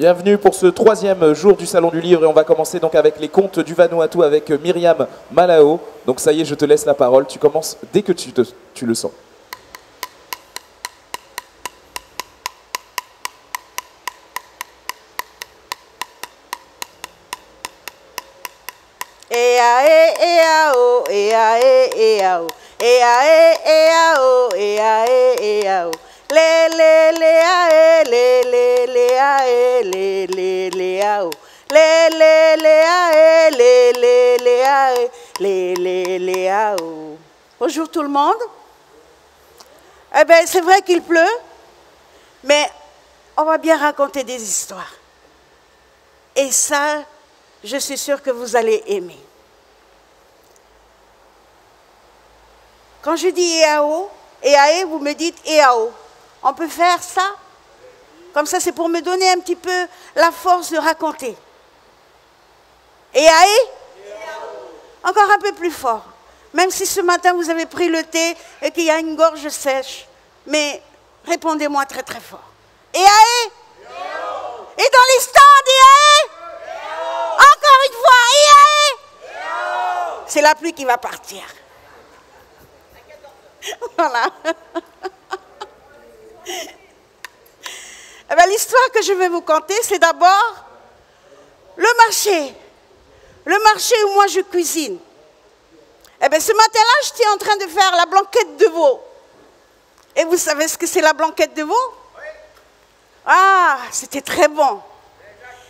Bienvenue pour ce troisième jour du Salon du Livre et on va commencer donc avec les contes du Vanuatu avec Myriam Malao. Donc ça y est, je te laisse la parole, tu commences dès que tu le sens. Bonjour tout le monde. Eh bien, c'est vrai qu'il pleut, mais on va bien raconter des histoires. Et ça, je suis sûre que vous allez aimer. Quand je dis Eao, Eae, vous me dites Eao. On peut faire ça? Comme ça, c'est pour me donner un petit peu la force de raconter. Eae? Encore un peu plus fort. Même si ce matin, vous avez pris le thé et qu'il y a une gorge sèche. Mais répondez-moi très très fort. Eae? Et dans les stands, Eae? Encore une fois, Eae? C'est la pluie qui va partir. Voilà. Eh bien, l'histoire que je vais vous conter, c'est d'abord le marché. Le marché où moi je cuisine. Eh bien, ce matin-là, j'étais en train de faire la blanquette de veau. Et vous savez ce que c'est la blanquette de veau? Ah, c'était très bon.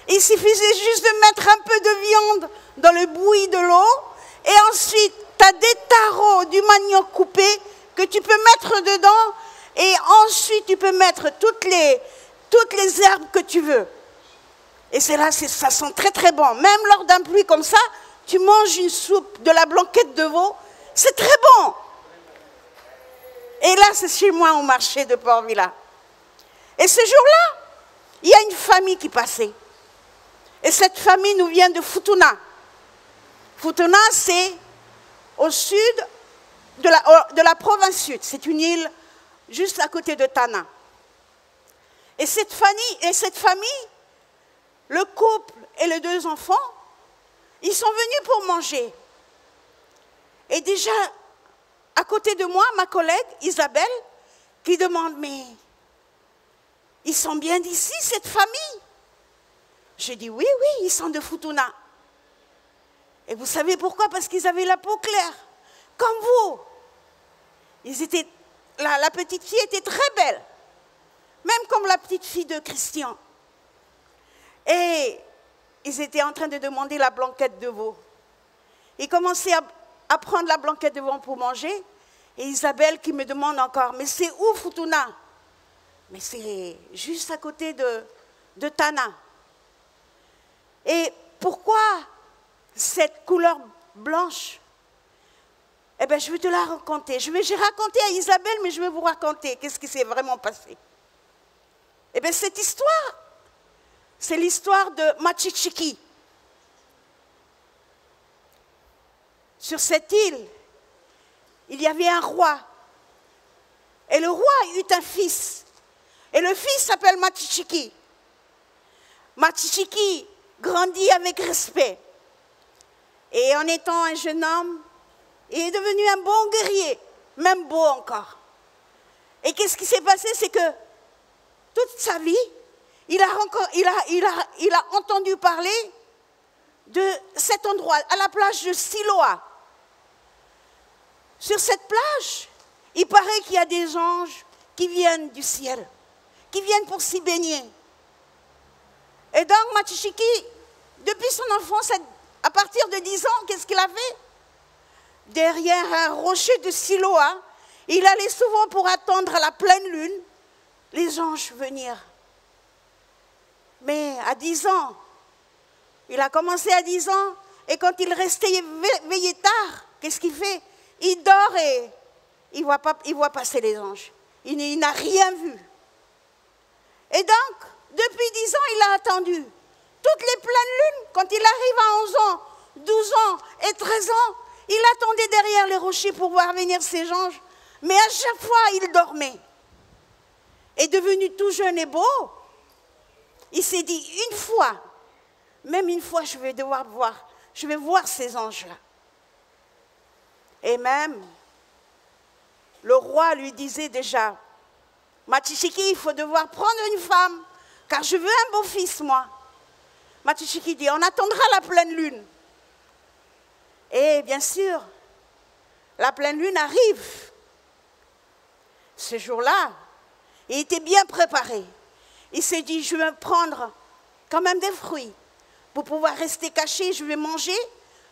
Il suffisait juste de mettre un peu de viande dans le bouilli de l'eau. Et ensuite, tu as des tarots du manioc coupé que tu peux mettre dedans. Et ensuite, tu peux mettre toutes les herbes que tu veux. Et c'est là, ça sent très très bon. Même lors d'un pluie comme ça, tu manges une soupe de la blanquette de veau, c'est très bon. Et là, c'est chez moi au marché de Port-Vila. Et ce jour-là, il y a une famille qui passait. Et cette famille nous vient de Futuna. Futuna, c'est au sud de la province sud. C'est une île juste à côté de Tana. Et cette famille, le couple et les deux enfants, ils sont venus pour manger. Et déjà, à côté de moi, ma collègue Isabelle, qui demande, mais ils sont bien d'ici, cette famille? Je dis, oui, ils sont de Futuna. Et vous savez pourquoi? Parce qu'ils avaient la peau claire, comme vous. La petite fille était très belle, même comme la petite fille de Christian. Et ils étaient en train de demander la blanquette de veau. Ils commençaient à prendre la blanquette de veau pour manger. Et Isabelle qui me demande encore, mais c'est où Futuna? Mais c'est juste à côté de Tana. Et pourquoi cette couleur blanche? Eh bien, je vais te la raconter. J'ai raconté à Isabelle, mais je vais vous raconter qu'est-ce qui s'est vraiment passé. Eh bien, cette histoire, c'est l'histoire de Machichiki. Sur cette île, il y avait un roi. Et le roi eut un fils. Et le fils s'appelle Machichiki. Machichiki grandit avec respect. Et en étant un jeune homme, il est devenu un bon guerrier, même beau encore. Et qu'est-ce qui s'est passé? C'est que toute sa vie, il a entendu parler de cet endroit, à la plage de Siloa. Sur cette plage, il paraît qu'il y a des anges qui viennent du ciel, qui viennent pour s'y baigner. Et donc, Machichiki, depuis son enfance, à partir de 10 ans, qu'est-ce qu'il a fait? Derrière un rocher de Siloa, il allait souvent pour attendre à la pleine lune les anges venir. Mais à 10 ans, il a commencé à 10 ans, et quand il restait veillé tard, qu'est-ce qu'il fait? Il dort et il voit passer les anges. Il n'a rien vu. Et donc, depuis 10 ans, il a attendu. Toutes les pleines lunes, quand il arrive à 11 ans, 12 ans et 13 ans, il attendait derrière les rochers pour voir venir ces anges. Mais à chaque fois, il dormait. Et devenu tout jeune et beau, il s'est dit, une fois, même une fois, je vais voir ces anges-là. Et même, le roi lui disait déjà, Machishiki, il faut devoir prendre une femme, car je veux un beau-fils, moi. Machishiki dit, on attendra la pleine lune. Et bien sûr, la pleine lune arrive. Ce jour-là, il était bien préparé. Il s'est dit, je vais prendre quand même des fruits pour pouvoir rester caché, je vais manger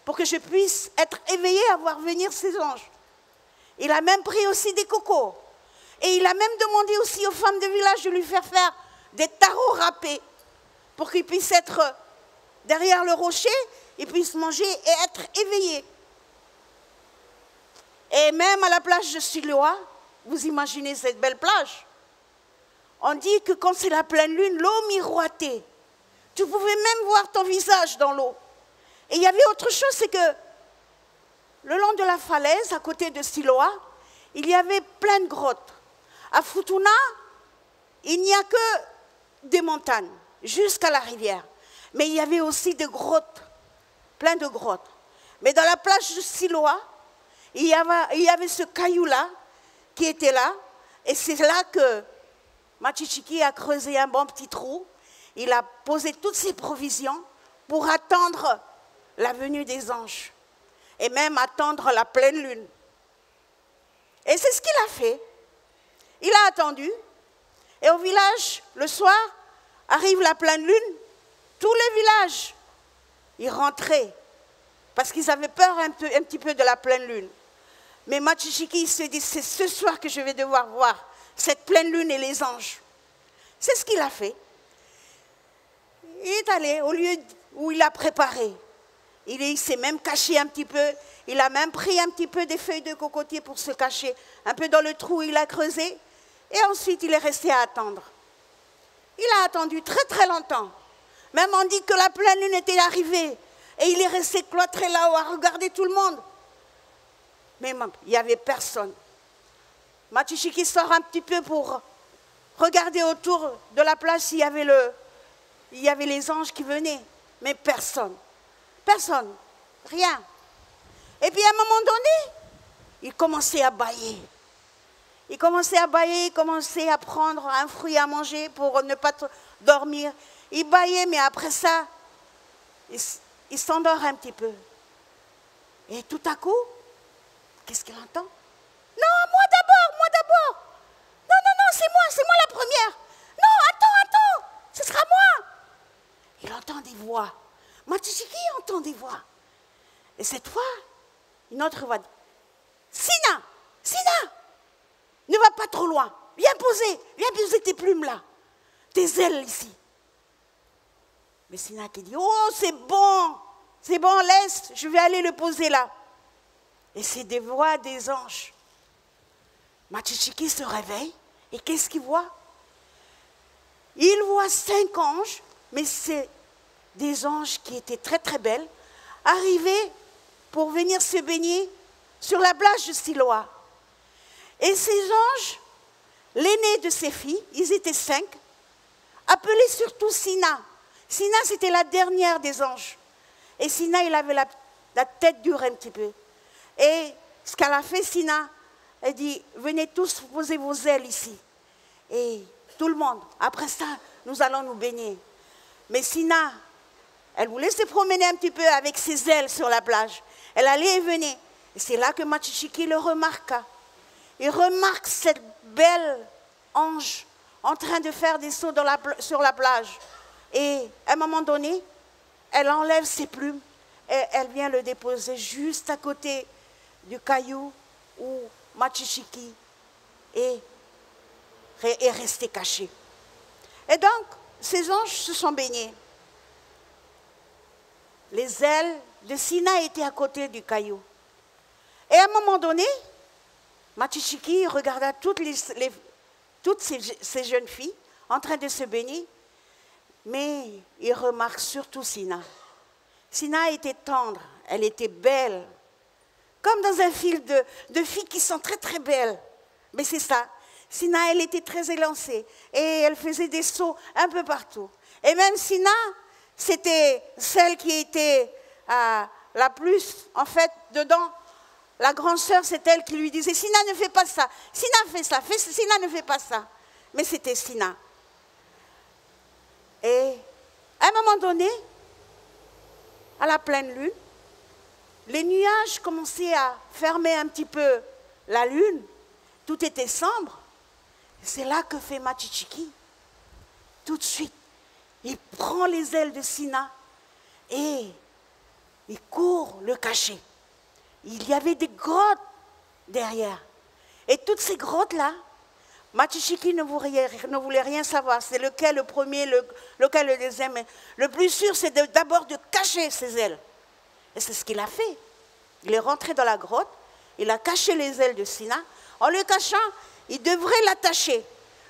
pour que je puisse être éveillé à voir venir ces anges. Il a même pris aussi des cocos. Et il a même demandé aussi aux femmes de village de lui faire des tarots râpés pour qu'ils puissent être derrière le rocher, ils puissent manger et être éveillés. Et même à la plage de Siloa, vous imaginez cette belle plage, on dit que quand c'est la pleine lune, l'eau miroitait. Tu pouvais même voir ton visage dans l'eau. Et il y avait autre chose, c'est que le long de la falaise, à côté de Siloa, il y avait plein de grottes. À Futuna, il n'y a que des montagnes, jusqu'à la rivière. Mais il y avait aussi des grottes, plein de grottes. Mais dans la plage de Siloa, il y avait ce caillou-là qui était là. Et c'est là que Machishiki a creusé un bon petit trou. Il a posé toutes ses provisions pour attendre la venue des anges. Et même attendre la pleine lune. Et c'est ce qu'il a fait. Il a attendu. Et au village, le soir, arrive la pleine lune. Tous les villages, ils rentraient. Parce qu'ils avaient peur un petit peu de la pleine lune. Mais Machishiki se dit, c'est ce soir que je vais devoir voir cette pleine lune et les anges. C'est ce qu'il a fait. Il est allé au lieu où il a préparé. Il s'est même caché un petit peu. Il a même pris un petit peu des feuilles de cocotier pour se cacher un peu dans le trou où il a creusé. Et ensuite, il est resté à attendre. Il a attendu très très longtemps. Même on dit que la pleine lune était arrivée. Et il est resté cloîtré là-haut à regarder tout le monde. Mais il n'y avait personne. Machishiki sort un petit peu pour regarder autour de la plage s'il y avait les anges qui venaient. Mais personne. Personne. Rien. Et puis à un moment donné, il commençait à bâiller. Il commençait à bâiller, il commençait à prendre un fruit à manger pour ne pas dormir. Il bâillait, mais après ça, il s'endort un petit peu. Et tout à coup, qu'est-ce qu'il entend? Non, moi d'abord. Non, c'est moi la première. Non, attends, ce sera moi. Il entend des voix. Machishiki entend des voix. Et cette fois, une autre voix dit, Sina, ne va pas trop loin. Viens poser tes plumes là, tes ailes ici. Mais Sina qui dit, oh c'est bon, laisse, je vais aller le poser là. Et c'est des voix des anges. Machishiki se réveille et qu'est-ce qu'il voit? Il voit 5 anges, mais c'est des anges qui étaient très très belles, arrivés pour venir se baigner sur la plage de Siloa. Et ces anges, l'aîné de ces filles, ils étaient 5, appelés surtout Sina. Sina, c'était la dernière des anges. Et Sina, il avait la tête dure un petit peu. Et ce qu'elle a fait, Sina, elle dit, venez tous poser vos ailes ici. Et tout le monde, après ça, nous allons nous baigner. Mais Sina, elle voulait se promener un petit peu avec ses ailes sur la plage. Elle allait et venait. Et c'est là que Machishiki le remarqua. Il remarque cette belle ange en train de faire des sauts sur la plage. Et à un moment donné, elle enlève ses plumes et elle vient le déposer juste à côté du caillou où Machishiki est resté caché. Et donc, ces anges se sont baignés. Les ailes de Sina étaient à côté du caillou. Et à un moment donné, Machishiki regarda toutes ces jeunes filles en train de se baigner, mais il remarque surtout Sina. Sina était tendre, elle était belle, comme dans un film de filles qui sont très très belles. Mais c'est ça, Sina, elle était très élancée et elle faisait des sauts un peu partout. Et même Sina, c'était celle qui était la plus, en fait, dedans. La grande sœur, c'est elle qui lui disait, Sina, ne fais pas ça. Sina, fais ça. Sina, ne fais pas ça. Mais c'était Sina. Et à un moment donné, à la pleine lune, les nuages commençaient à fermer un petit peu la lune. Tout était sombre. C'est là que fait Machichiki. Tout de suite, il prend les ailes de Sina et il court le cacher. Il y avait des grottes derrière. Et toutes ces grottes-là, Machichiki ne voulait rien savoir. C'est lequel le premier, lequel le deuxième. Le plus sûr, c'est d'abord de cacher ses ailes. Et c'est ce qu'il a fait. Il est rentré dans la grotte, il a caché les ailes de Sina. En le cachant, il devrait l'attacher.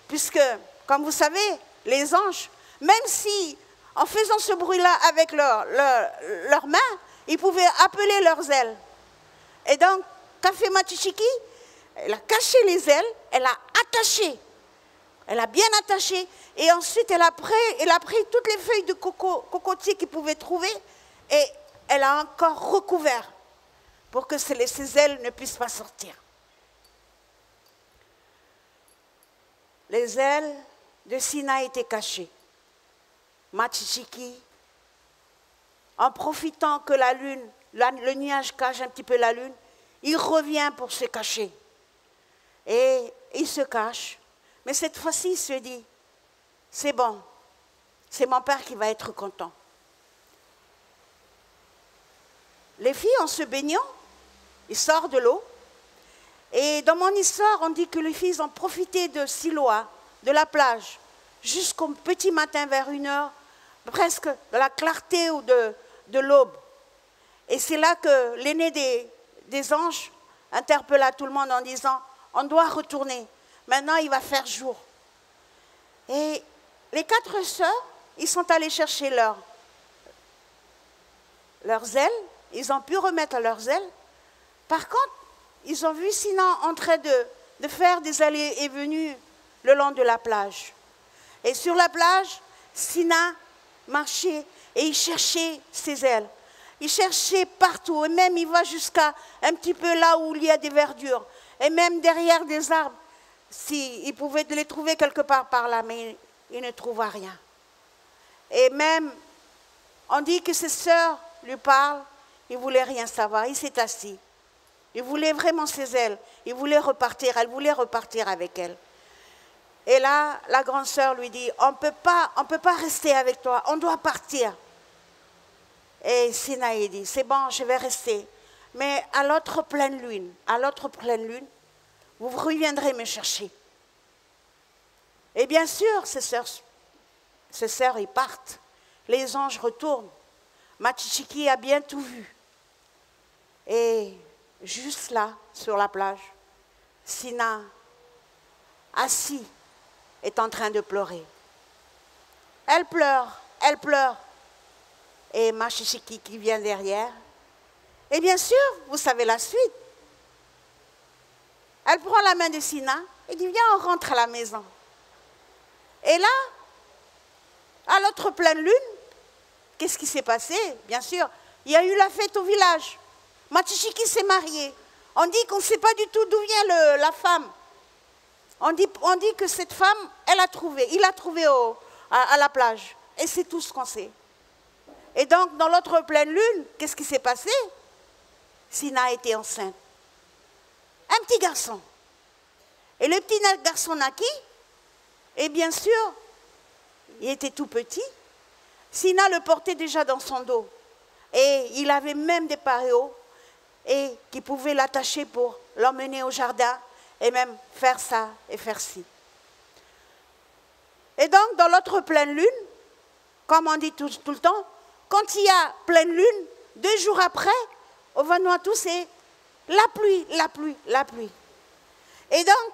Puisque, comme vous savez, les anges, même si, en faisant ce bruit-là avec leurs mains, ils pouvaient appeler leurs ailes. Et donc, qu'a fait Machichiki? Elle a caché les ailes, elle a attaché. Elle a bien attaché. Et ensuite, elle a pris toutes les feuilles de cocotier qu'il pouvait trouver et elle a encore recouvert pour que ses ailes ne puissent pas sortir. Les ailes de Sina étaient cachées. Machichiki, en profitant que la lune, le nuage cache un petit peu la lune, il revient pour se cacher. Et il se cache. Mais cette fois-ci, il se dit, c'est bon, c'est mon père qui va être content. Les filles, en se baignant, ils sortent de l'eau. Et dans mon histoire, on dit que les filles ont profité de Siloa, de la plage, jusqu'au petit matin vers 1h, presque de la clarté ou de l'aube. Et c'est là que l'aîné des anges interpella tout le monde en disant, on doit retourner. Maintenant, il va faire jour. Et les 4 sœurs, ils sont allés chercher leurs ailes. Ils ont pu remettre leurs ailes. Par contre, ils ont vu Sina en train de faire des allées et venues le long de la plage. Et sur la plage, Sina marchait et il cherchait ses ailes. Il cherchait partout. Et même, il va jusqu'à un petit peu là où il y a des verdures. Et même derrière des arbres, il pouvait les trouver quelque part par là, mais il ne trouva rien. Et même, on dit que ses sœurs lui parlent, il ne voulait rien savoir, il s'est assis. Il voulait vraiment ses ailes, il voulait repartir, elle voulait repartir avec elle. Et là, la grande sœur lui dit, on ne peut pas rester avec toi, on doit partir. Et Sina dit, c'est bon, je vais rester. Mais à l'autre pleine lune, vous reviendrez me chercher. Et bien sûr, ces sœurs, ils partent. Les anges retournent. Machichiki a bien tout vu. Et juste là, sur la plage, Sina, assis, est en train de pleurer. Elle pleure. Et Machichiki qui vient derrière. Et bien sûr, vous savez la suite. Elle prend la main de Sina et dit, viens, on rentre à la maison. Et là, à l'autre pleine lune, qu'est-ce qui s'est passé? Bien sûr, il y a eu la fête au village. Machichiki s'est marié. On dit qu'on ne sait pas du tout d'où vient la femme. On dit que cette femme, il l'a trouvée à la plage. Et c'est tout ce qu'on sait. Et donc, dans l'autre pleine lune, qu'est-ce qui s'est passé? Sina était enceinte. Un petit garçon. Et le petit garçon naquit. Et bien sûr, il était tout petit. Sina le portait déjà dans son dos. Et il avait même des paréos et qui pouvaient l'attacher pour l'emmener au jardin et même faire ça et faire ci. Et donc, dans l'autre pleine lune, comme on dit tout le temps, quand il y a pleine lune, 2 jours après, au Vanuatu, c'est la pluie. Et donc,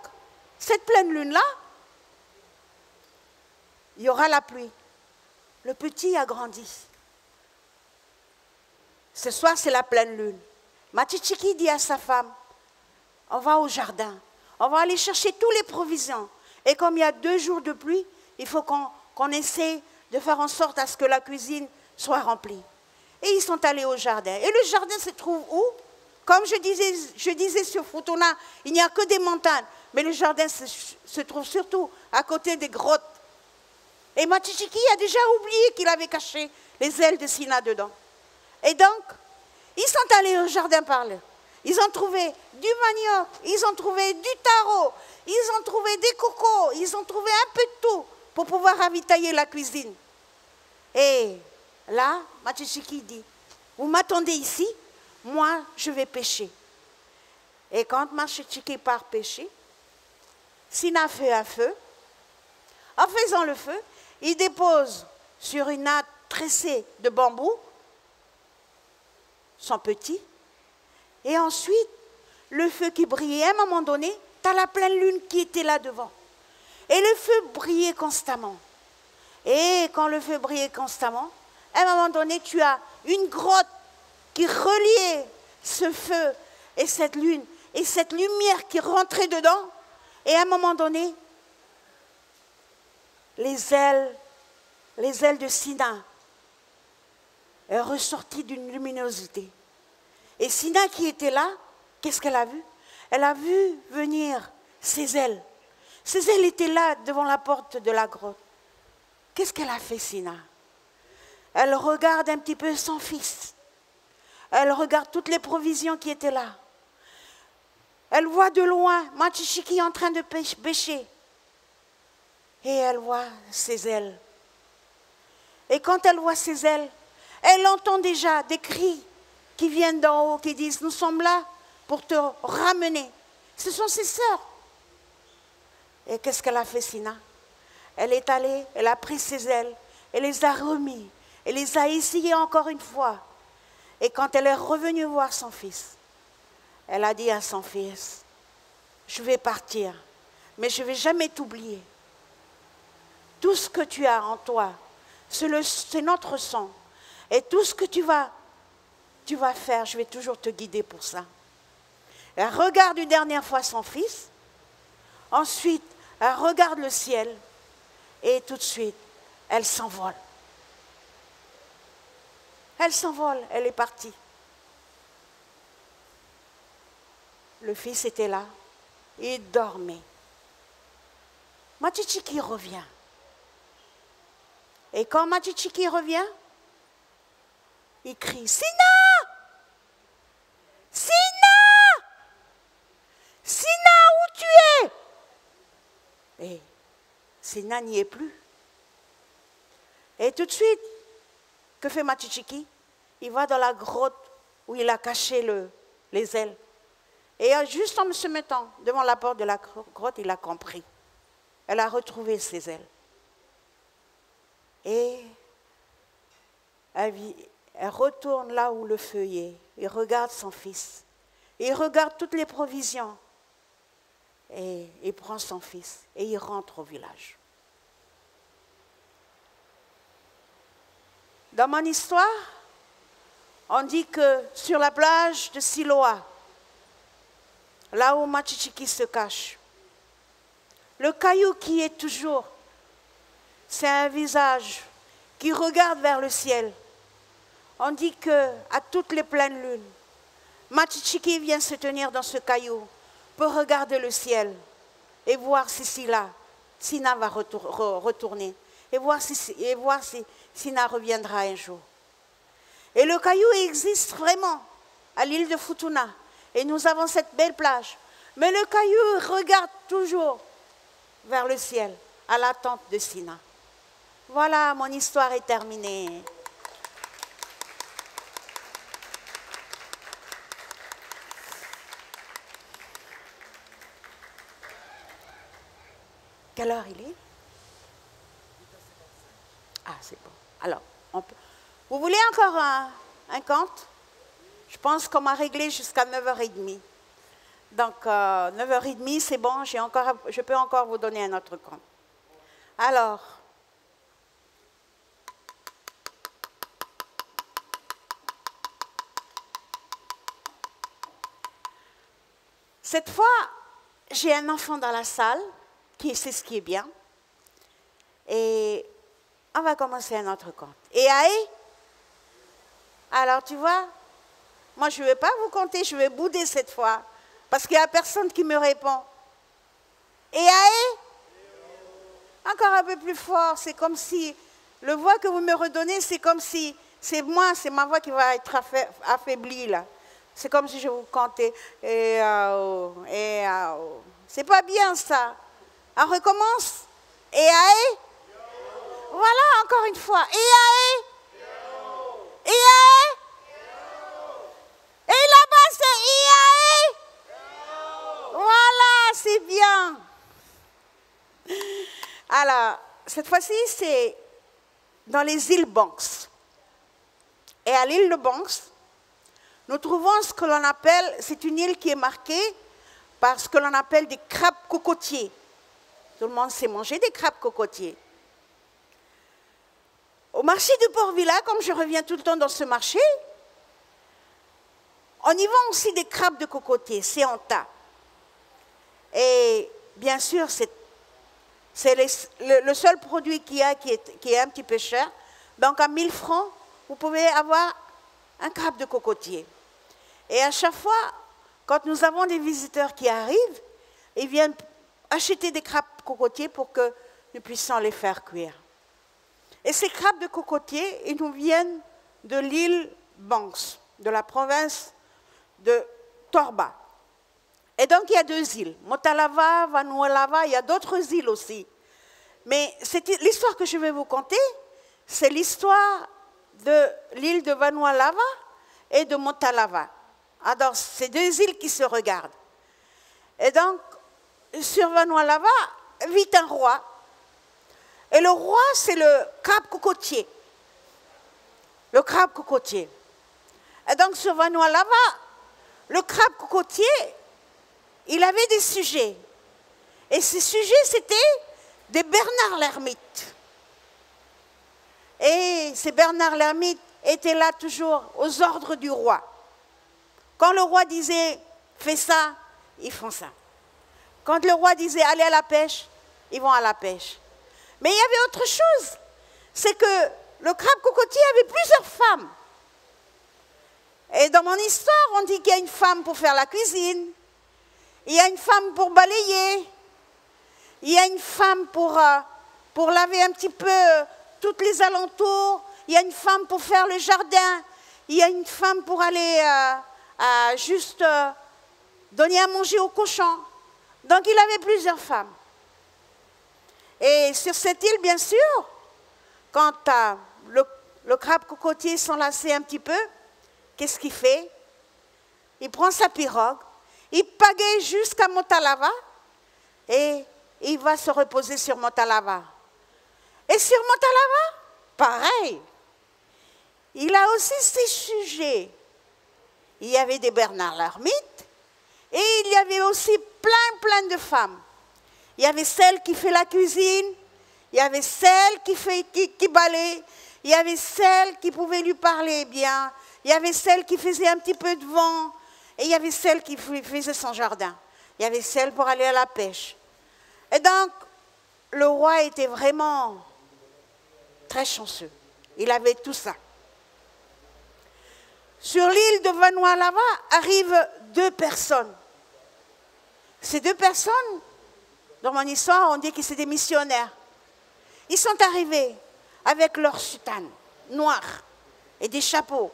cette pleine lune-là, il y aura la pluie. Le petit a grandi. Ce soir, c'est la pleine lune. Machichiki dit à sa femme, on va au jardin, on va aller chercher toutes les provisions. Et comme il y a 2 jours de pluie, il faut qu'on essaie de faire en sorte à ce que la cuisine soit remplie. Et ils sont allés au jardin. Et le jardin se trouve où? Comme je disais sur Futuna, il n'y a que des montagnes. Mais le jardin se trouve surtout à côté des grottes. Et Machichiki a déjà oublié qu'il avait caché les ailes de Sina dedans. Et donc, ils sont allés au jardin par là. Ils ont trouvé du manioc, ils ont trouvé du taro, ils ont trouvé des cocos, ils ont trouvé un peu de tout pour pouvoir ravitailler la cuisine. Et là, Machichiki dit, vous m'attendez ici, moi je vais pêcher. Et quand Machichiki part pêcher, Sina fait un feu. En faisant le feu, il dépose sur une natte tressée de bambou son petit. Et ensuite, le feu qui brillait, à un moment donné, tu as la pleine lune qui était là devant. Et le feu brillait constamment. Et quand le feu brillait constamment, à un moment donné, tu as une grotte qui reliait ce feu et cette lune, et cette lumière qui rentrait dedans. Et à un moment donné, les ailes de Sina est ressortie d'une luminosité. Et Sina qui était là, qu'est-ce qu'elle a vu? Elle a vu venir ses ailes. Ses ailes étaient là devant la porte de la grotte. Qu'est-ce qu'elle a fait, Sina? Elle regarde un petit peu son fils. Elle regarde toutes les provisions qui étaient là. Elle voit de loin Machichiki en train de pêcher. Et elle voit ses ailes. Et quand elle voit ses ailes, elle entend déjà des cris qui viennent d'en haut, qui disent, nous sommes là pour te ramener. Ce sont ses sœurs. Et qu'est-ce qu'elle a fait, Sina? Elle est allée, elle a pris ses ailes, elle les a remis, elle les a essayées encore une fois. Et quand elle est revenue voir son fils, elle a dit à son fils, je vais partir, mais je ne vais jamais t'oublier. Tout ce que tu as en toi, c'est notre sang. Et tout ce que tu vas faire, je vais toujours te guider pour ça. Elle regarde une dernière fois son fils. Ensuite, elle regarde le ciel. Et tout de suite, elle s'envole. Elle s'envole, elle est partie. Le fils était là. Il dormait. Machichiki revient. Et quand Machichiki revient, il crie, Sina! Sina! Sina, où tu es? Et Sina n'y est plus. Et tout de suite, que fait Machichiki? Il va dans la grotte où il a caché les ailes. Et juste en se mettant devant la porte de la grotte, il a compris. Elle a retrouvé ses ailes. Et elle retourne là où le feu est. Il regarde son fils. Il regarde toutes les provisions. Et il prend son fils et il rentre au village. Dans mon histoire, on dit que sur la plage de Siloa, là où Machichiki se cache, le caillou qui est toujours, c'est un visage qui regarde vers le ciel. On dit qu'à toutes les pleines lunes, Machichiki vient se tenir dans ce caillou pour regarder le ciel et voir si Sina va retourner et voir si Sina reviendra un jour. Et le caillou existe vraiment à l'île de Futuna. Et nous avons cette belle plage. Mais le caillou regarde toujours vers le ciel, à l'attente de Sina. Voilà, mon histoire est terminée. Quelle heure il est? Ah, c'est bon. Alors, vous voulez encore un conte? Je pense qu'on m'a réglé jusqu'à 9h30. Donc, 9h30, c'est bon, je peux encore vous donner un autre conte. Alors, cette fois, j'ai un enfant dans la salle, c'est ce qui est bien. Et On va commencer un autre conte. Et Aïe? Alors tu vois, moi je ne vais pas vous compter, je vais bouder cette fois. Parce qu'il n'y a personne qui me répond. Et Aïe? Encore un peu plus fort, c'est comme si, le voix que vous me redonnez, c'est comme si, c'est moi, c'est ma voix qui va être affaiblie là. C'est comme si je vous comptais. Et c'est pas bien ça. On recommence. Et Aïe? Voilà, encore une fois. Et Aïe? Et Aïe? Et là-bas, c'est Iaé. Voilà, c'est bien. Alors, cette fois-ci, c'est dans les îles Banks. Et à l'île de Banks, nous trouvons ce que l'on appelle, c'est une île qui est marquée par ce que l'on appelle des crabes cocotiers. Tout le monde sait manger des crabes cocotiers. Au marché de Port-Vila, comme je reviens tout le temps dans ce marché, on y vend aussi des crabes de cocotier, c'est en tas. Et bien sûr, c'est le seul produit qu'il y a qui est un petit peu cher. Donc à 1000 francs, vous pouvez avoir un crabe de cocotier. Et à chaque fois, quand nous avons des visiteurs qui arrivent, ils viennent acheter des crabes cocotiers pour que nous puissions les faire cuire. Et ces crabes de cocotier, ils nous viennent de l'île Banks, de la province de Torba. Et donc, il y a deux îles, Motalava, Vanualava, il y a d'autres îles aussi. Mais l'histoire que je vais vous conter, c'est l'histoire de l'île de Vanualava et de Motalava. Alors, c'est deux îles qui se regardent. Et donc, sur Vanualava vit un roi. Et le roi, c'est le crabe cocotier. Le crabe cocotier. Et donc, sur Vanualava, le crabe cocotier, il avait des sujets. Et ces sujets, c'était des Bernard l'ermite. Et ces Bernard l'ermite étaient là toujours aux ordres du roi. Quand le roi disait « fais ça », ils font ça. Quand le roi disait « allez à la pêche », ils vont à la pêche. Mais il y avait autre chose. C'est que le crabe cocotier avait plusieurs femmes. Et dans mon histoire, on dit qu'il y a une femme pour faire la cuisine, il y a une femme pour balayer, il y a une femme pour laver un petit peu toutes les alentours, il y a une femme pour faire le jardin, il y a une femme pour aller juste donner à manger aux cochons. Donc il avait plusieurs femmes. Et sur cette île, bien sûr, quand le crabe cocotier s'enlaçait un petit peu, qu'est-ce qu'il fait? Il prend sa pirogue, il pagaie jusqu'à Motalava et il va se reposer sur Motalava. Et sur Motalava, pareil. Il a aussi ses sujets. Il y avait des Bernard l'ermite et il y avait aussi plein de femmes. Il y avait celle qui fait la cuisine, il y avait celle qui balaye, il y avait celle qui pouvait lui parler bien, il y avait celle qui faisait un petit peu de vent, et il y avait celle qui faisait son jardin. Il y avait celle pour aller à la pêche. Et donc, le roi était vraiment très chanceux. Il avait tout ça. Sur l'île de Vanualava arrivent deux personnes. Ces deux personnes, dans mon histoire, on dit que c'est des missionnaires. Ils sont arrivés avec leurs soutanes noires et des chapeaux.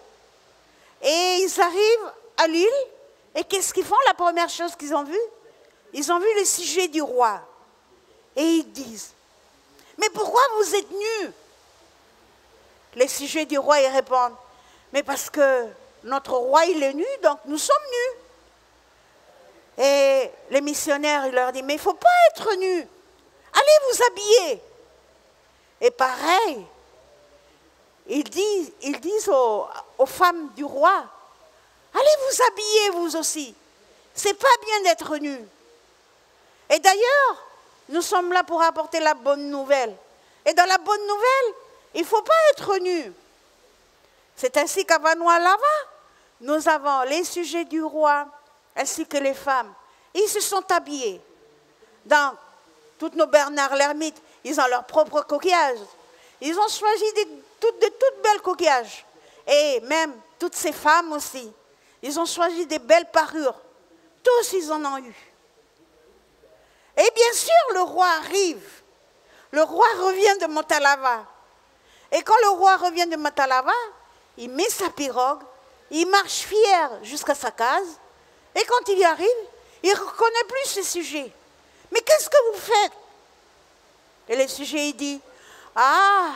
Et ils arrivent à l'île, et qu'est-ce qu'ils font? La première chose qu'ils ont vue, ils ont vu le sujet du roi. Et ils disent, mais pourquoi vous êtes nus? Les sujets du roi, ils répondent, mais parce que notre roi, il est nu, donc nous sommes nus. Et les missionnaires, ils leur disent, mais il ne faut pas être nus. Allez vous habiller. Et pareil, ils disent aux femmes du roi, allez vous habiller vous aussi. C'est pas bien d'être nus. Et d'ailleurs, nous sommes là pour apporter la bonne nouvelle. Et dans la bonne nouvelle, il ne faut pas être nus. C'est ainsi qu'à Vanualava, nous avons les sujets du roi, ainsi que les femmes. Ils se sont habillés. Dans toutes nos Bernard l'ermite, ils ont leur propre coquillage. Ils ont choisi de toutes belles coquillages. Et même toutes ces femmes aussi. Ils ont choisi des belles parures. Tous, ils en ont eu. Et bien sûr, le roi arrive. Le roi revient de Montalava. Et quand le roi revient de Montalava, il met sa pirogue, il marche fier jusqu'à sa case. Et quand il y arrive, il ne reconnaît plus ses sujets. Mais qu'est-ce que vous faites? Et le sujet, il dit, ah,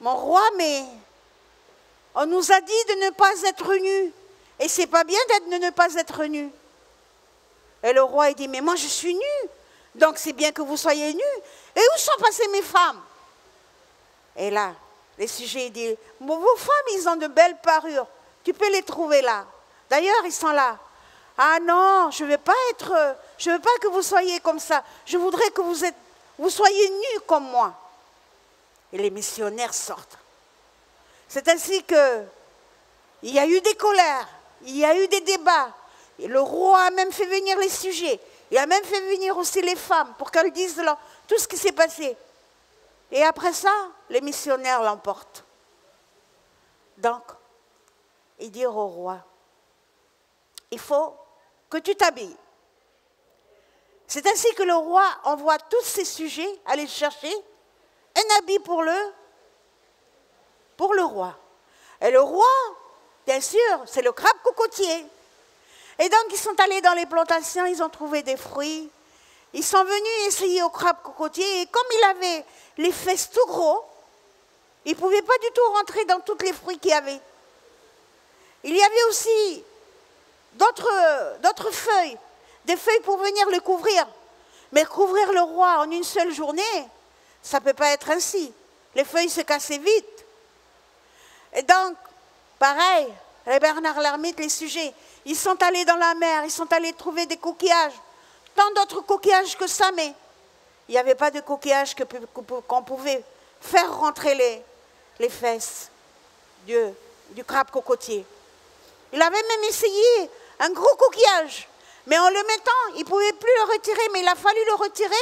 mon roi, mais on nous a dit de ne pas être nus. Et c'est pas bien de ne pas être nus. Et le roi, il dit, mais moi je suis nu. Donc c'est bien que vous soyez nus. Et où sont passées mes femmes? Et là, les sujets, il dit, vos femmes, ils ont de belles parures. Tu peux les trouver là. D'ailleurs, ils sont là. Ah non, je ne veux pas que vous soyez comme ça. Je voudrais que vous soyez nus comme moi. Et les missionnaires sortent. C'est ainsi qu'il y a eu des colères, il y a eu des débats. Et le roi a même fait venir les sujets. Il a même fait venir aussi les femmes pour qu'elles disent tout ce qui s'est passé. Et après ça, les missionnaires l'emportent. Donc, ils dirent au roi, il faut que tu t'habilles. C'est ainsi que le roi envoie tous ses sujets aller chercher un habit pour le roi. Et le roi, bien sûr, c'est le crabe cocotier. Et donc, ils sont allés dans les plantations, ils ont trouvé des fruits. Ils sont venus essayer au crabe cocotier. Et comme il avait les fesses tout gros, il ne pouvait pas du tout rentrer dans tous les fruits qu'il y avait. Il y avait aussi d'autres feuilles, des feuilles pour venir le couvrir. Mais couvrir le roi en une seule journée, ça ne peut pas être ainsi. Les feuilles se cassaient vite. Et donc, pareil, les Bernard l'ermite, les sujets, ils sont allés dans la mer, ils sont allés trouver des coquillages. Tant d'autres coquillages que ça, mais il n'y avait pas de coquillages qu'on pouvait faire rentrer les fesses du crabe cocotier. Il avait même essayé un gros coquillage, mais en le mettant, il ne pouvait plus le retirer, mais il a fallu le retirer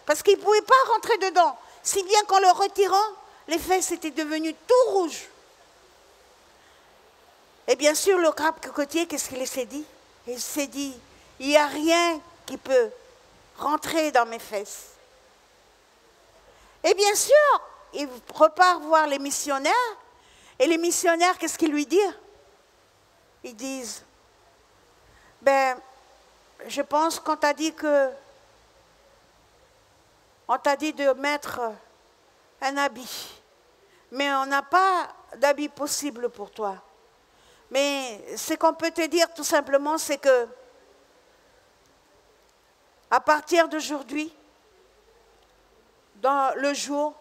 parce qu'il ne pouvait pas rentrer dedans. Si bien qu'en le retirant, les fesses étaient devenues tout rouges. Et bien sûr, le crabe cocotier, qu'est-ce qu'il s'est dit? Il s'est dit, il n'y a rien qui peut rentrer dans mes fesses. Et bien sûr, il repart voir les missionnaires. Et les missionnaires, qu'est-ce qu'ils lui disent? Ils disent, ben, je pense qu'on t'a dit de mettre un habit. Mais on n'a pas d'habit possible pour toi. Mais ce qu'on peut te dire tout simplement, c'est que à partir d'aujourd'hui, dans le jour,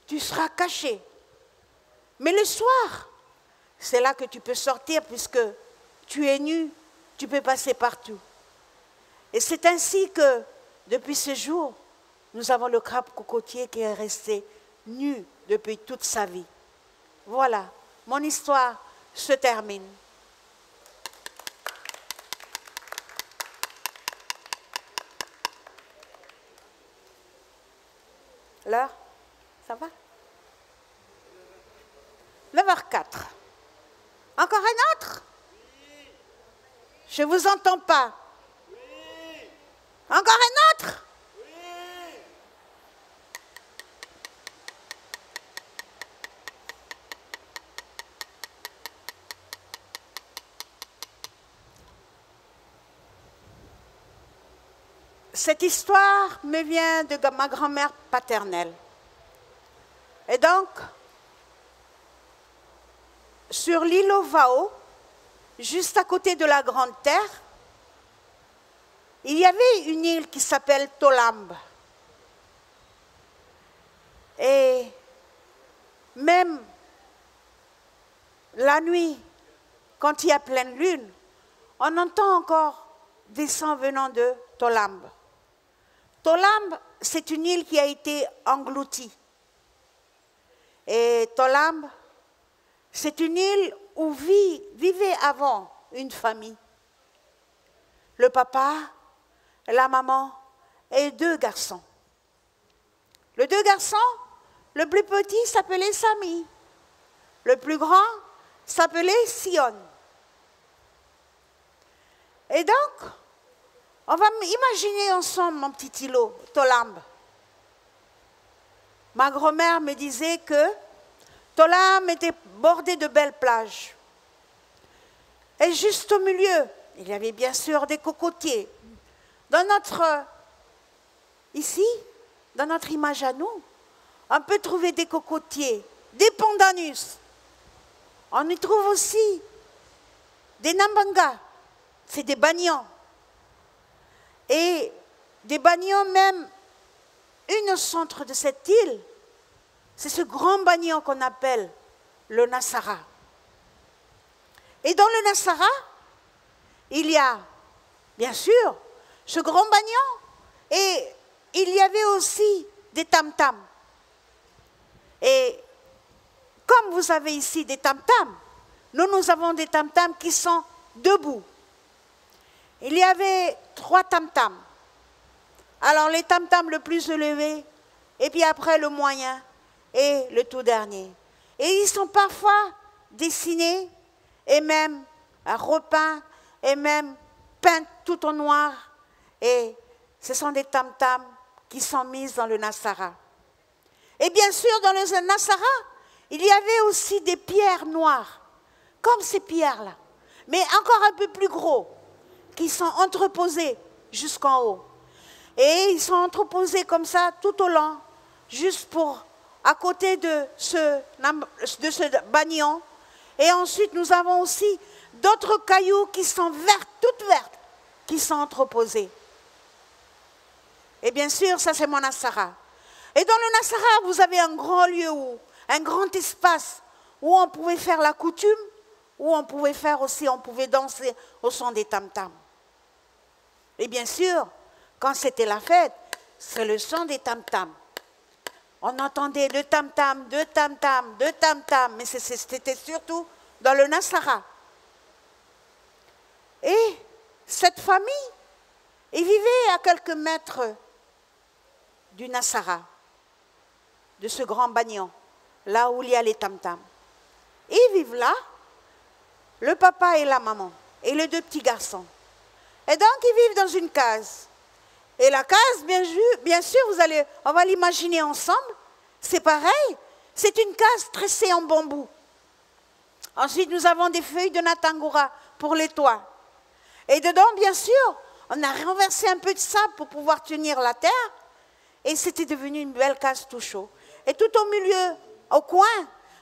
tu seras caché. Mais le soir, c'est là que tu peux sortir puisque tu es nu, tu peux passer partout. Et c'est ainsi que, depuis ce jour, nous avons le crabe cocotier qui est resté nu depuis toute sa vie. Voilà, mon histoire se termine. L'heure, ça va? 9h04. Encore un autre? Je ne vous entends pas. Encore un autre? Cette histoire me vient de ma grand-mère paternelle. Et donc, sur l'île Ovao, juste à côté de la Grande Terre, il y avait une île qui s'appelle Tolambe. Et même la nuit, quand il y a pleine lune, on entend encore des sons venant de Tolambe. Tolambe, c'est une île qui a été engloutie. Et Tolambe, c'est une île où vivait avant une famille. Le papa, la maman et 2 garçons. Les 2 garçons Le plus petit s'appelait Sami. Le plus grand s'appelait Sion. Et donc, on va imaginer ensemble mon petit îlot, Tolamb. Ma grand-mère me disait que Tolamb était bordé de belles plages. Et juste au milieu, il y avait bien sûr des cocotiers. Ici, dans notre image à nous, on peut trouver des cocotiers, des pandanus. On y trouve aussi des nambangas, c'est des banians. Et des banians même, une au centre de cette île, c'est ce grand banyan qu'on appelle le Nasara. Et dans le Nasara, il y a, bien sûr, ce grand banyan et il y avait aussi des tam-tams. Et comme vous avez ici des tam-tams, nous avons des tam-tams qui sont debout. Il y avait 3 tam-tams. Alors les tam-tams le plus élevé, et puis après le moyen et le tout dernier. Et ils sont parfois dessinés et même repeints et même peints tout en noir. Et ce sont des tam-tams qui sont mis dans le Nasara. Et bien sûr, dans le Nasara, il y avait aussi des pierres noires, comme ces pierres-là, mais encore un peu plus gros, qui sont entreposées jusqu'en haut. Et ils sont entreposés comme ça tout au long, juste pour, à côté de ce banyan. Et ensuite, nous avons aussi d'autres cailloux qui sont vertes, toutes vertes, qui sont entreposés. Et bien sûr, ça c'est mon Nasara. Et dans le Nasara, vous avez un grand lieu, un grand espace où on pouvait faire la coutume, où on pouvait faire aussi, on pouvait danser au son des tam-tams. Et bien sûr, quand c'était la fête, c'est le son des tam-tams. On entendait deux tam-tams, deux tam-tams, deux tam-tams, mais c'était surtout dans le Nasara. Et cette famille, ils vivaient à quelques mètres du Nasara, de ce grand banyan, là où il y a les tam-tams. Ils vivent là, le papa et la maman, et les 2 petits garçons. Et donc, ils vivent dans une case. Et la case, bien sûr, on va l'imaginer ensemble, c'est pareil, c'est une case tressée en bambou. Ensuite, nous avons des feuilles de natangura pour les toits. Et dedans, bien sûr, on a renversé un peu de sable pour pouvoir tenir la terre. Et c'était devenu une belle case tout chaud. Et tout au milieu, au coin,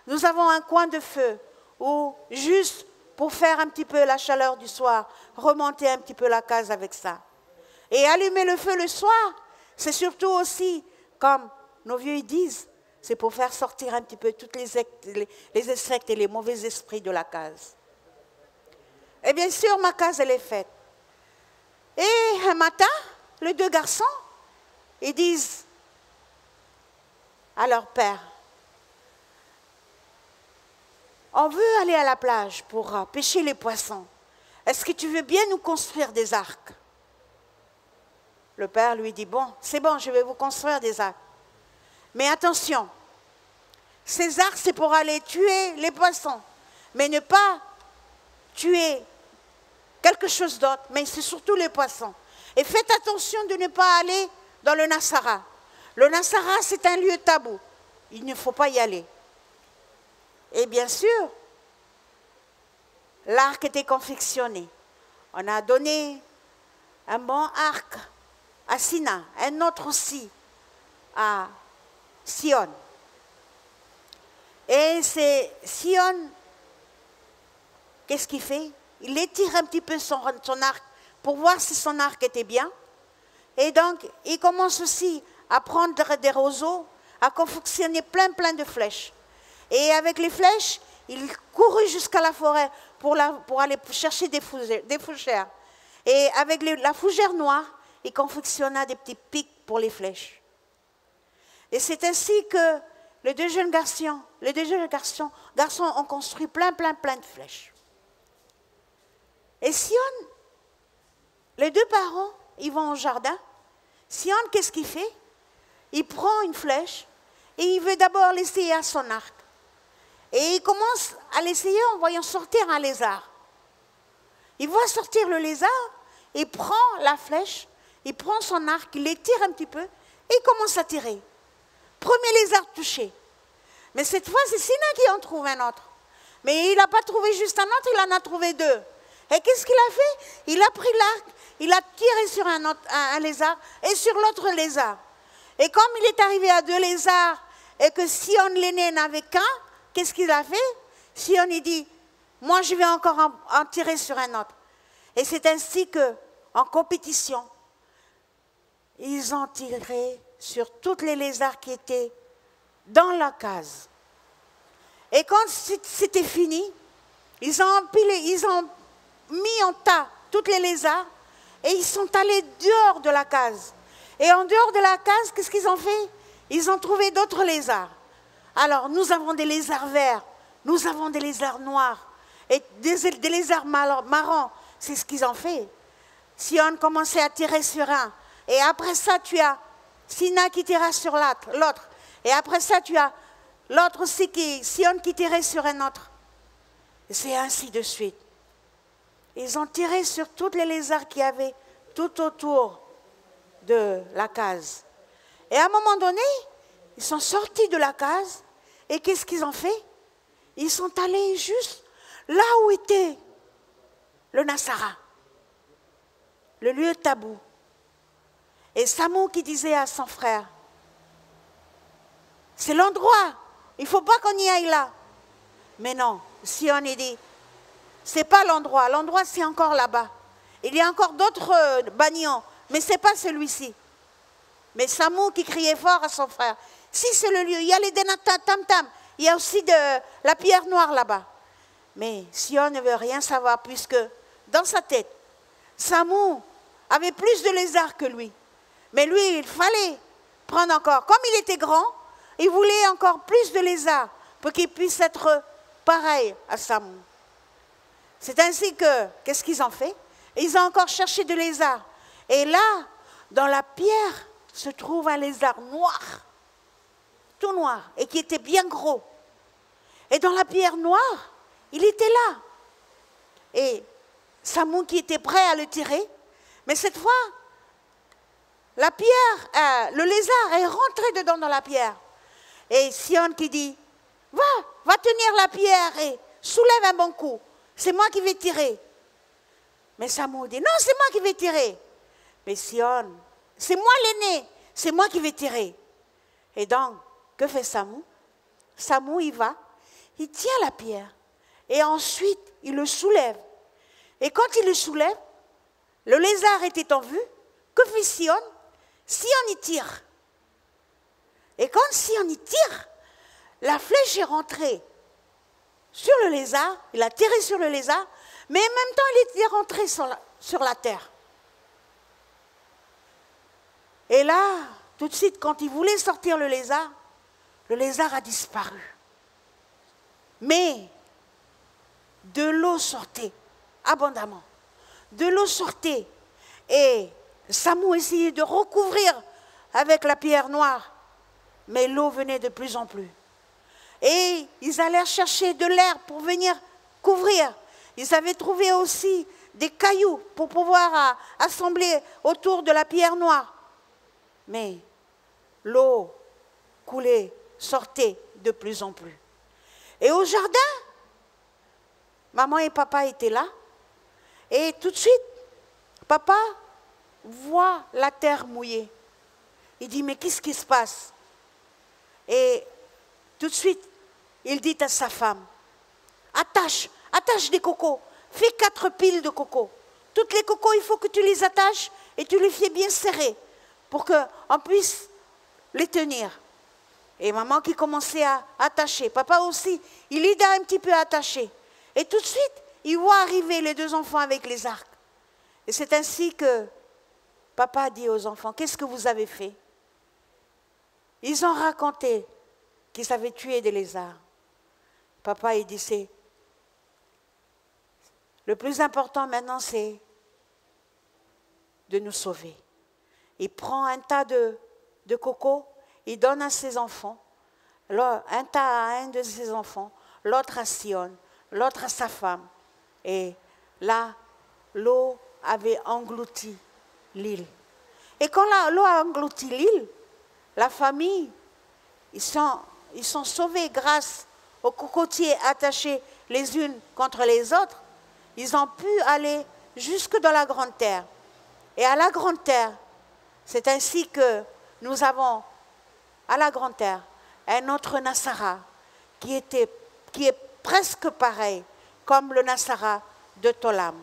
nous avons un coin de feu où, juste pour faire un petit peu la chaleur du soir, remonter un petit peu la case avec ça. Et allumer le feu le soir, c'est surtout aussi, comme nos vieux ils disent, c'est pour faire sortir un petit peu tous les insectes et les mauvais esprits de la case. Et bien sûr, ma case, elle est faite. Et un matin, les 2 garçons, ils disent à leur père, on veut aller à la plage pour pêcher les poissons. Est-ce que tu veux bien nous construire des arcs? Le père lui dit, bon, c'est bon, je vais vous construire des arcs. Mais attention, ces arcs, c'est pour aller tuer les poissons, mais ne pas tuer quelque chose d'autre, mais c'est surtout les poissons. Et faites attention de ne pas aller dans le Nasara. Le Nasara, c'est un lieu tabou. Il ne faut pas y aller. Et bien sûr, l'arc était confectionné. On a donné un bon arc à Sina, un autre aussi à Sion. Et c'est Sion, qu'est-ce qu'il fait? Il étire un petit peu son arc pour voir si son arc était bien. Et donc, il commence aussi à prendre des roseaux, à confectionner plein de flèches. Et avec les flèches, il courut jusqu'à la forêt pour aller chercher des fougères. Et avec la fougère noire, il confectionna des petits pics pour les flèches. Et c'est ainsi que les 2 jeunes garçons ont construit plein de flèches. Et Sion, les 2 parents, ils vont au jardin. Sion, qu'est-ce qu'il fait? Il prend une flèche et il veut d'abord l'essayer à son arc. Et il commence à l'essayer en voyant sortir un lézard. Il voit sortir le lézard, il prend la flèche, il prend son arc, il l'étire un petit peu et il commence à tirer. Premier lézard touché. Mais cette fois, c'est Sina qui en trouve un autre. Mais il n'a pas trouvé juste un autre, il en a trouvé deux. Et qu'est-ce qu'il a fait? Il a pris l'arc, il a tiré sur un lézard et sur l'autre lézard. Et comme il est arrivé à deux lézards et que Sion l'aîné n'avait qu'un, qu'est-ce qu'il a fait? Sion, il dit, moi je vais encore en tirer sur un autre. Et c'est ainsi qu'en compétition, ils ont tiré sur tous les lézards qui étaient dans la case. Et quand c'était fini, ils ont mis en tas tous les lézards et ils sont allés dehors de la case. Et en dehors de la case, qu'est-ce qu'ils ont fait? Ils ont trouvé d'autres lézards. Alors, nous avons des lézards verts, nous avons des lézards noirs et des lézards marrons. C'est ce qu'ils ont fait. Sion commençait à tirer sur un. Et après ça, tu as Sina qui tirait sur l'autre. Et après ça, tu as l'autre aussi, Sion qui tirait sur un autre. Et c'est ainsi de suite. Ils ont tiré sur tous les lézards qu'il y avait tout autour de la case. Et à un moment donné, ils sont sortis de la case. Et qu'est-ce qu'ils ont fait? Ils sont allés juste là où était le Nassara, le lieu tabou. Et Samou qui disait à son frère, c'est l'endroit, il ne faut pas qu'on y aille là. Mais non, Sion il dit, c'est pas l'endroit, l'endroit c'est encore là-bas. Il y a encore d'autres bagnons, mais ce n'est pas celui-ci. Mais Samou qui criait fort à son frère, si c'est le lieu, il y a les tam-tam, il y a aussi la pierre noire là-bas. Mais Sion ne veut rien savoir puisque dans sa tête, Samou avait plus de lézards que lui. Mais lui, il fallait prendre encore. Comme il était grand, il voulait encore plus de lézards pour qu'il puisse être pareil à Samou. C'est ainsi que, qu'est-ce qu'ils ont fait? Ils ont encore cherché de lézards. Et là, dans la pierre, se trouve un lézard noir, tout noir, et qui était bien gros. Et dans la pierre noire, il était là. Et Samou qui était prêt à le tirer, mais cette fois, la pierre, le lézard est rentré dedans dans la pierre. Et Sion qui dit, va tenir la pierre et soulève un bon coup. C'est moi qui vais tirer. Mais Samou dit, non, c'est moi qui vais tirer. Mais Sion, c'est moi l'aîné, c'est moi qui vais tirer. Et donc, que fait Samou? Samou, il va, il tient la pierre. Et ensuite, il le soulève. Et quand il le soulève, le lézard était en vue. Que fait Sion? Sion y tire. Et quand Sion y tire, la flèche est rentrée sur le lézard. Il a tiré sur le lézard, mais en même temps, il était rentré sur la terre. Et là, tout de suite, quand il voulait sortir le lézard a disparu. Mais de l'eau sortait abondamment. De l'eau sortait. Et Samou essayait de recouvrir avec la pierre noire. Mais l'eau venait de plus en plus. Et ils allèrent chercher de l'herbe pour venir couvrir. Ils avaient trouvé aussi des cailloux pour pouvoir assembler autour de la pierre noire. Mais l'eau coulait, sortait de plus en plus. Et au jardin, maman et papa étaient là. Et tout de suite, papa voit la terre mouillée. Il dit, mais qu'est-ce qui se passe? Et tout de suite, il dit à sa femme, attache des cocos, fais 4 piles de cocos. Toutes les cocos, il faut que tu les attaches et tu les fais bien serrés pour qu'on puisse les tenir. Et maman qui commençait à attacher, papa aussi, il aida un petit peu à attacher. Et tout de suite, il voit arriver les 2 enfants avec les arcs. Et c'est ainsi que papa dit aux enfants, qu'est-ce que vous avez fait? Ils ont raconté qu'ils avaient tué des lézards. Papa, il dit, le plus important maintenant, c'est de nous sauver. Il prend un tas de cocos, il donne à ses enfants, Un à un de ses enfants, l'autre à Sion, l'autre à sa femme. Et là, l'eau avait englouti l'île. Et quand l'eau a englouti l'île, la famille, ils sont sauvés grâce aux cocotiers attachés les unes contre les autres. Ils ont pu aller jusque dans la grande terre. Et à la grande terre, c'est ainsi que nous avons à la grande terre un autre Nassara qui est presque pareil comme le Nassara de Tolam.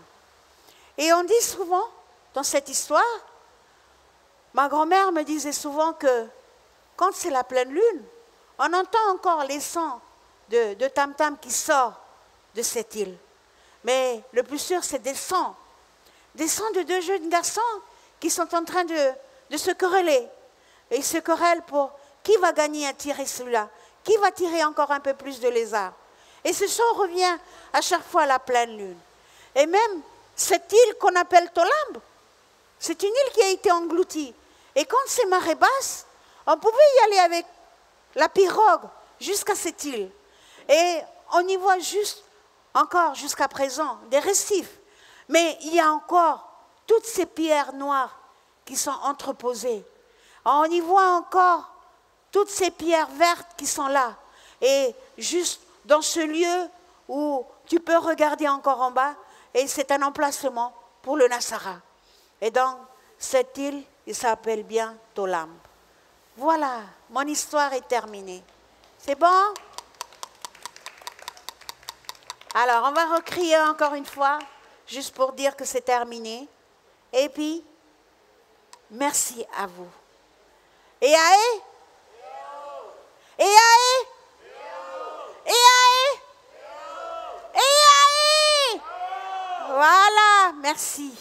Et on dit souvent dans cette histoire, ma grand-mère me disait souvent que quand c'est la pleine lune, on entend encore les sons de tam-tam qui sortent de cette île. Mais le plus sûr, c'est des sons de deux jeunes garçons qui sont en train de se quereller. Et ils se querellent pour qui va gagner à tirer celui-là, qui va tirer encore un peu plus de lézards. Et ce son revient à chaque fois à la pleine lune. Et même cette île qu'on appelle Tolamb, c'est une île qui a été engloutie. Et quand c'est marée basse, on pouvait y aller avec la pirogue jusqu'à cette île. Et on y voit juste encore jusqu'à présent des récifs. Mais il y a encore toutes ces pierres noires qui sont entreposées. On y voit encore toutes ces pierres vertes qui sont là. Et juste dans ce lieu où tu peux regarder encore en bas, et c'est un emplacement pour le Nassara. Et donc, cette île, il s'appelle bien Tolamb. Voilà, mon histoire est terminée. C'est bon? Alors, on va recrier encore une fois, juste pour dire que c'est terminé. Et puis, merci à vous. Et aé? Et aé? Et aé? Et aé? Voilà, merci.